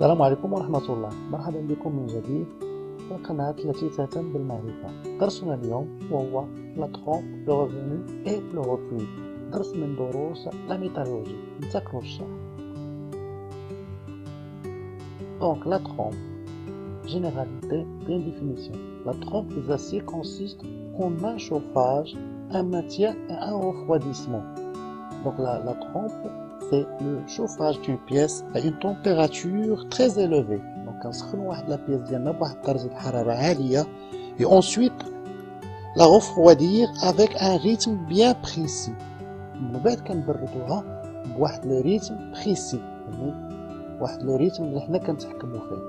السلام عليكم ورحمة الله. مرحبا بكم من جديد في القناة التي تهتم بالمعرفة. درسنا اليوم وهو لا ترومب، لو ريفوني et le recul. درس من دروس لا ميتالورجي. نتذكروا الشرح. Donc la trompe, généralité, bien définition. La trompe des aciers consiste en un chauffage, un maintien et un refroidissement. Donc la trompe, c'est le chauffage d'une pièce à une température très élevée. Donc on la pièce et ensuite la refroidir avec un rythme bien précis. Le rythme précis. Le rythme اللي حنا كنتحكموا فيه.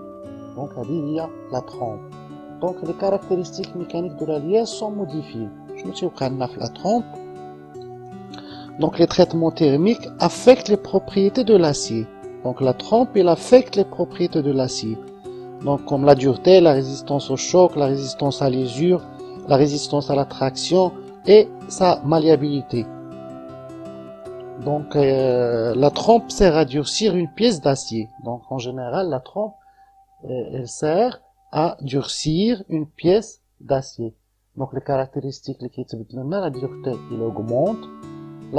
Donc هذه هي la trompe. Donc les caractéristiques mécaniques de la liège sont modifiées. شنو تيوقع لنا في la trompe? Donc les traitements thermiques affectent les propriétés de l'acier. Donc la trompe, elle affecte les propriétés de l'acier. Donc comme la dureté, la résistance au choc, la résistance à l'usure, la résistance à la traction et sa malléabilité. Donc la trompe sert à durcir une pièce d'acier. Donc en général, la trompe, elle sert à durcir une pièce d'acier. Donc les caractéristiques, la dureté, elle augmente.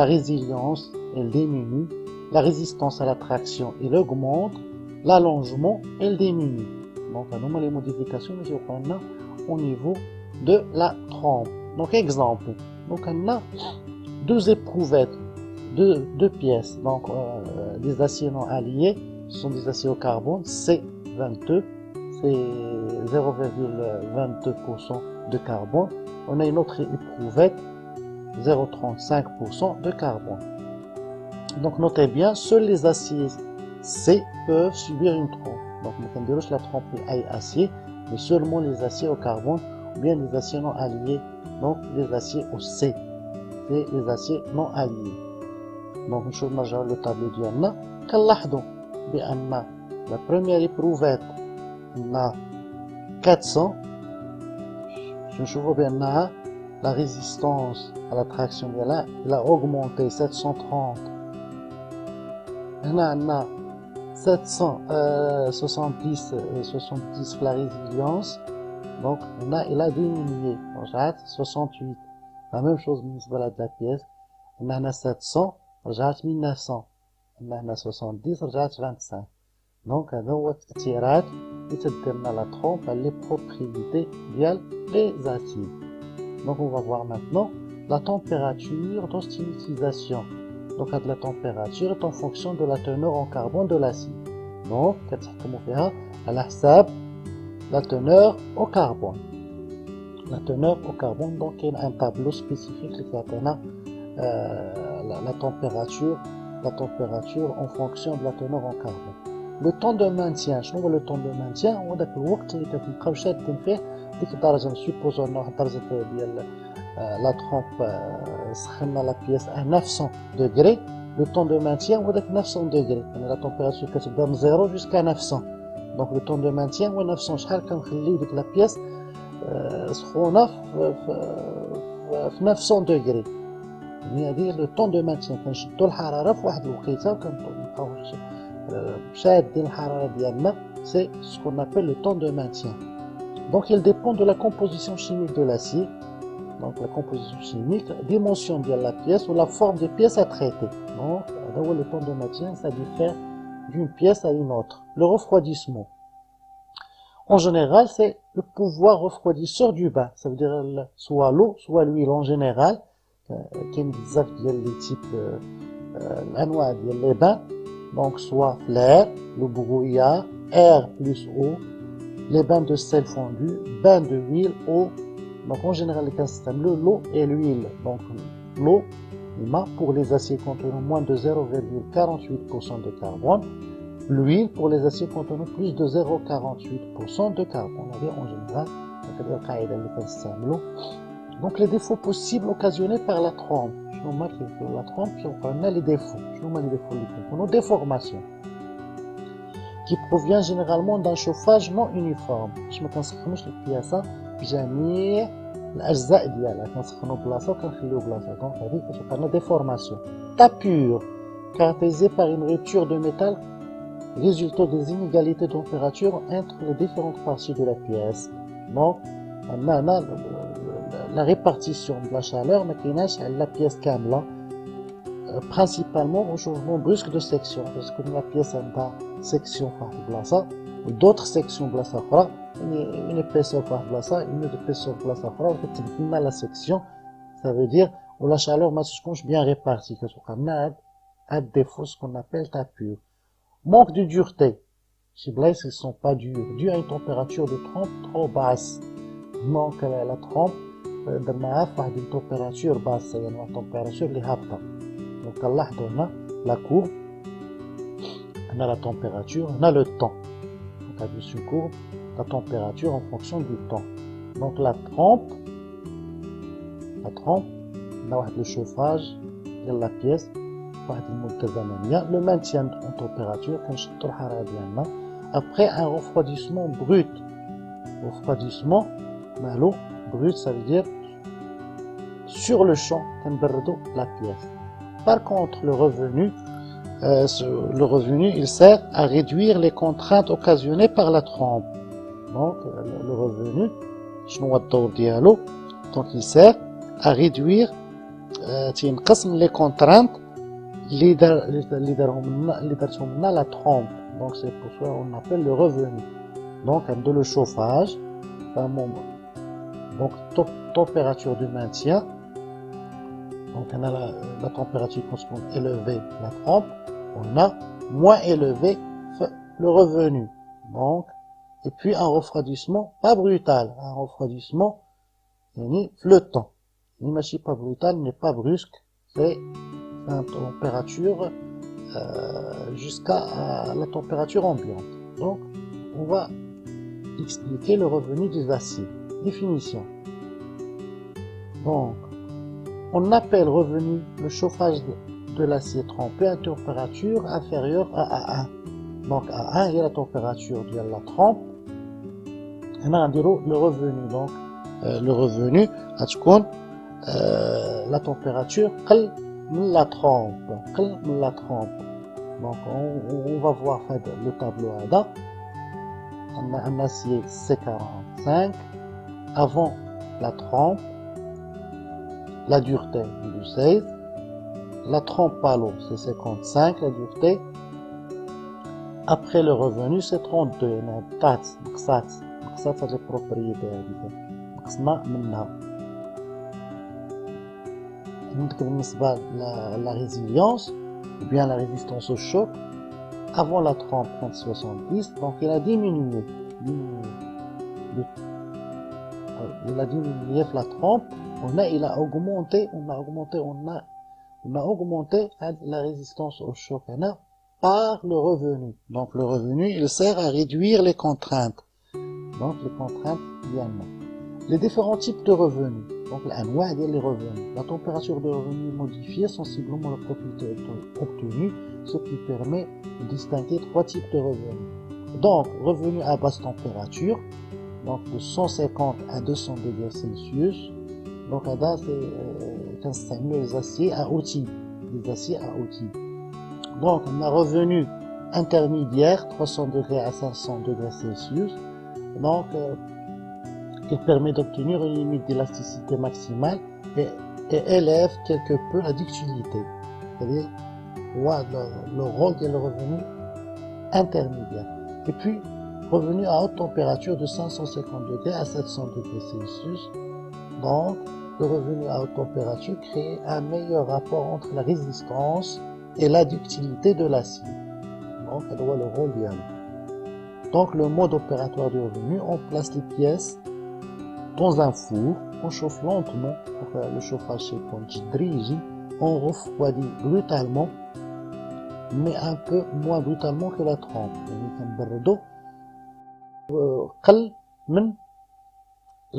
La résilience, elle diminue. La résistance à la traction, elle augmente. L'allongement, elle diminue. Donc, on a les modifications au niveau de la trompe. Donc, exemple. Donc, on a deux éprouvettes, deux pièces. Donc, des aciers non alliés. Ce sont des aciers au carbone. C22. C'est 0,22% de carbone. On a une autre éprouvette. 0,35% de carbone. Donc notez bien, seuls les aciers C peuvent subir une trompe. Donc nous avons la trompe à acier, mais seulement les aciers au carbone ou bien les aciers non alliés, donc les aciers au C, et les aciers non alliés. Donc nous avons le tableau ديالنا كنلاحظوا بأن la première éprouvette a 400. نشوفوا بأنها la résistance à la traction elle a augmenté 730. On a 770 la résilience. Donc il a diminué. 68. La même chose de la pièce. On a 700, 1900. On a 70, 25. Donc هذا هو التأثيرات اللي تدير لنا la trompe les propriétés ديال les aciers. Donc on va voir maintenant la température d'hostilisation. Donc la température est en fonction de la teneur en carbone de l'acier. Donc على حساب la teneur au carbone. La teneur au carbone, donc il y a un tableau spécifique qui s'appelle la température en fonction de la teneur en carbone. Le temps de maintien, شنو le temps de maintien هو داك الوقت اللي كتبقاو شادين فيه ديك الدرجه سوبوزون واحد الدرجه ديال لا ترومب سخنا لا بياس à 900 degrés. Le temps de maintien هو داك 900 degrés. يعني لا température كتبدا من 0 jusqu'à 900. Donc le temps de maintien هو 900. شحال كنخليو ديك لا بياس سخونه في 900 degrés. يعني هذه le temps de maintien. كنشدوا الحراره في واحد الوقيته وكنبقاو شادين الحراره ديالنا. C'est ce qu'on appelle le temps de maintien. Donc il dépend de la composition chimique de l'acier. Donc la composition chimique, dimension de la pièce ou la forme des pièces à traiter. Donc le temps de maintien, ça diffère d'une pièce à une autre. Le refroidissement. En général, c'est le pouvoir refroidisseur du bain. Ça veut dire soit l'eau, soit l'huile en général. Il y a des types les bains. Donc soit l'air, le brouillard, air plus eau, les bains de sel fondu, bains de huile, eau. Donc en général, l'eau et l'huile. Donc l'eau, pour les aciers contenant moins de 0,48% de carbone. L'huile pour les aciers contenant plus de 0,48% de carbone. En général, donc les défauts possibles occasionnés par la trompe. La trompe, on a les défauts. Les déformations qui provient généralement d'un chauffage non uniforme. Je me كنسخنوش البياسة بجميع الأجزاء ديالها. كنسخنو بلاصة وكنخليو بلاصة. Donc هذه كتوقع لنا déformation. Tapure, caractérisée par une rupture de métal résultat des inégalités de température entre les différentes parties de la pièce. Donc, on a la répartition de la chaleur, mais qui est la pièce كاملة, principalement au changement brusque de section, parce que la pièce a une section ou d'autres sections بلاصة أخرى, une épaisseur une autre épaisseur بلاصة أخرى, وكتبدل la section, ça veut dire où la chaleur ما تكونش bien répartie, كتبقى لنا هاد défaut ce qu'on appelle tapure. Manque de dureté. Ces blesses, ils sont pas durs, dû à une température de trempe trop basse. Donc, la trempe, une température basse, c'est une température qui est hâte. Donc, Allah donne la courbe, on a la température, on a le temps. Donc, on a une courbe, la température en fonction du temps. Donc, la trempe, on a le chauffage de la pièce, le maintien en température, après un refroidissement brut. Refroidissement, brut, ça veut dire sur le champ, la pièce. Par contre, le revenu, il sert à réduire les contraintes occasionnées par la trempe. Donc, le revenu, donc il sert à réduire les contraintes اللي دارتهم لنا la trempe. Donc c'est pour ça qu'on appelle le revenu. Donc de le chauffage, donc température du maintien. Donc on a la température constante élevée, la trempe. On a moins élevé le revenu. Donc et puis un refroidissement pas brutal, un refroidissement flottant. L'image pas brutal n'est pas brusque, c'est la température jusqu'à la température ambiante. Donc, on va expliquer le revenu des aciers. Définition. Donc, on appelle revenu le chauffage de l'acier trempé à température inférieure à A1. Donc, A1 est la température de la trempe. Et on a le revenu. Donc, le revenu, la température la trempe. Donc, on va voir le tableau là. On a un acier C45 avant la trempe, la dureté du 16, la trempe à l'eau c'est 55 la dureté, après le revenu c'est 32. مقصات هذه البروبريتي هذه نقصنا منها. بالنسبة la résilience ou bien la résistance au choc, avant la trempe 70, donc il a diminué. Il a diminué la trempe, il a augmenté la résistance au choc par le revenu. Donc le revenu, il sert à réduire les contraintes. Donc les contraintes viennent. Les différents types de revenus. Donc l'anwa des revenus. La température de revenu modifiée sensiblement la propriété obtenue, ce qui permet de distinguer trois types de revenus. Donc revenu à basse température, donc de 150 à 200 degrés Celsius. Donc là c'est les aciers à outils, Donc on a revenu intermédiaire 300 degrés à 500 degrés Celsius. Donc qui permet d'obtenir une limite d'élasticité maximale et élève quelque peu la ductilité. C'est-à-dire le rôle de le revenu intermédiaire. Et puis, revenu à haute température de 550 degrés à 700 degrés Celsius. Donc, le revenu à haute température crée un meilleur rapport entre la résistance et la ductilité de l'acier. Donc, elle doit le rôle bien. Donc, le mode opératoire du revenu, on place les pièces dans un four, on chauffe lentement pour faire le chauffage c'est on refroidit brutalement, mais un peu moins brutalement que la trempe.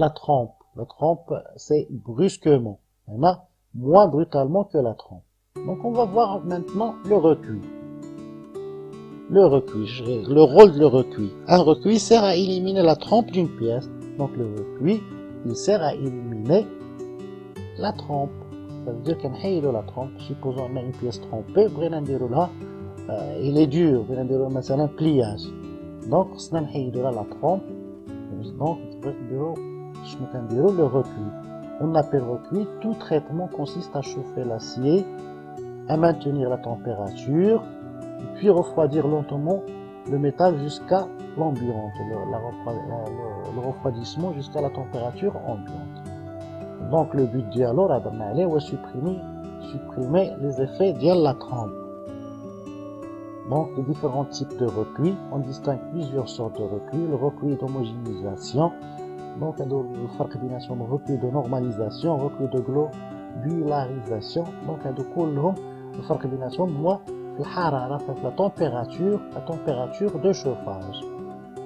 La trempe c'est brusquement, moins brutalement que la trempe. Donc on va voir maintenant le recuit. Le rôle de le recuit. Un recuit sert à éliminer la trempe d'une pièce. Donc le recuit, il sert à éliminer la trempe. Ça veut dire qu'on a la trempe. Supposons qu'on a une pièce trempée, on va il est dur, بغينا نديرو مثلا pliage. Donc خصنا نحيدو لا trompe. Donc شنو كنديرو le recuit. On appelle recuit. Tout traitement consiste à chauffer l'acier, à maintenir la température, puis refroidir lentement le métal jusqu'à l'ambiante, le refroidissement jusqu'à la température ambiante. Donc le but ديالو راه درنا عليه هو supprimer les effets ديال la trempe. Donc les différents types de recuit, on distingue plusieurs sortes de recuit. Le recuit d'homogénéisation, donc le فرق بيناتهم recuit de normalisation, recuit de globularisation. Donc كلهم الفرق بيناتهم هو في الحرارة، في la température de chauffage.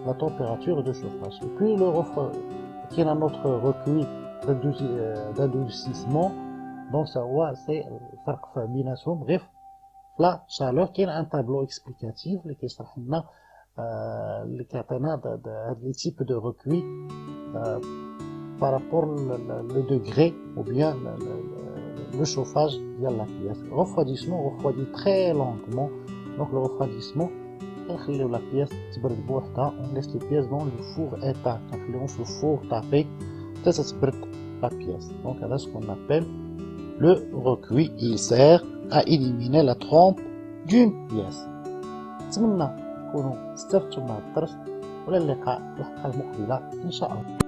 La température de chauffage. Et puis il y a notre recuit d'adoucissement. Donc ça c'est الفرق بيناتهم غير la chaleur. Il y a un tableau explicatif qui كيشرح لنا اللي كيعطينا هاد les types de recuit par rapport le degré ou bien le chauffage de la pièce. Refroidissement, on refroidit très lentement. Donc le refroidissement, on la pièce on laisse les pièces dans le four éteint. On laisse le four tapé, ça se la pièce. Donc là ce qu'on appelle le recuit. Il sert à éliminer la trempe d'une pièce. نتمنى تكونوا استفدتوا من هذا الدرس، والى اللقاء في الحلقة المقبلة إن شاء الله.